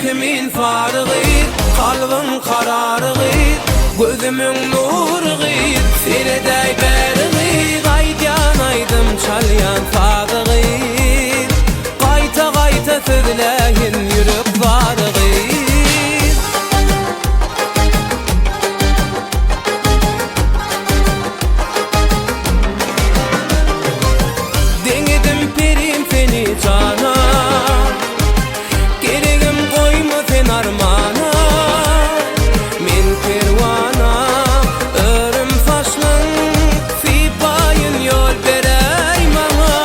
kimin farıgı, kalbim kararıgı, gözümün nurıgı, seni dey berıgı, gaytyan aydım çalyan fağıgı, gayta gayta sözleyin yürüp varıgı. Denedim perim seni cana, geregim koyma sen armana, men pervana, örüm saçlın, sipayın yol berey bana.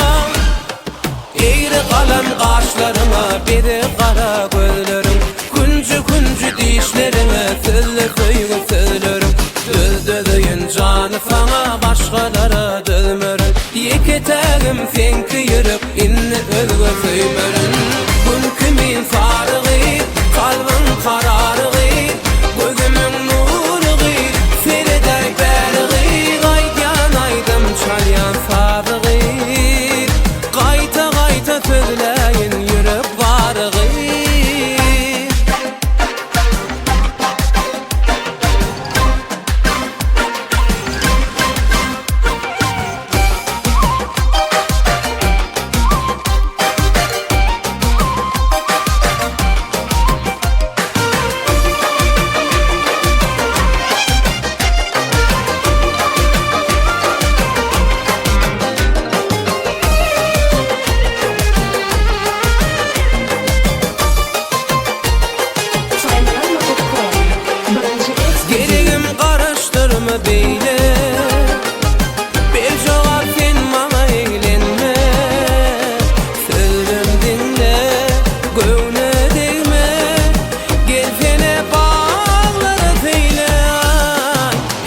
Eğri kalan kaşlarıma, beri kara gözlerim, küncü küncü dişlerime, sözlü söygü sözlerim. Öldüdüğün canı sana, başkalara dölmörün. Yeketəgim sen kıyırıp, inni özgü söymörün. Gün kimin sarıgı, kalbin kararıgı, gözümün nurıgı, seni dey berıgı, gaytyan aydım çalyan sarıgı, gayta gayta sözleyin yürüp varıgı. Geregim karıştırma beyle, bir cevap sen bana eğlenme. Sözüm dinle, göğüne değme, gelsene bağları teyle.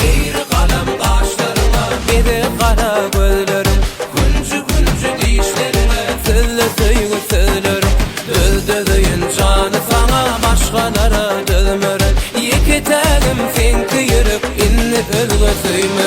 Eğri kalem kaşlarıma, beri kara gözlerim, küncü küncü dişlerime, sözlü söygü sözlerim. Öldüdüğün canı sana, başkalara dölmörün. Yeketəgim sen kıyırıp, inni özgü söymörün.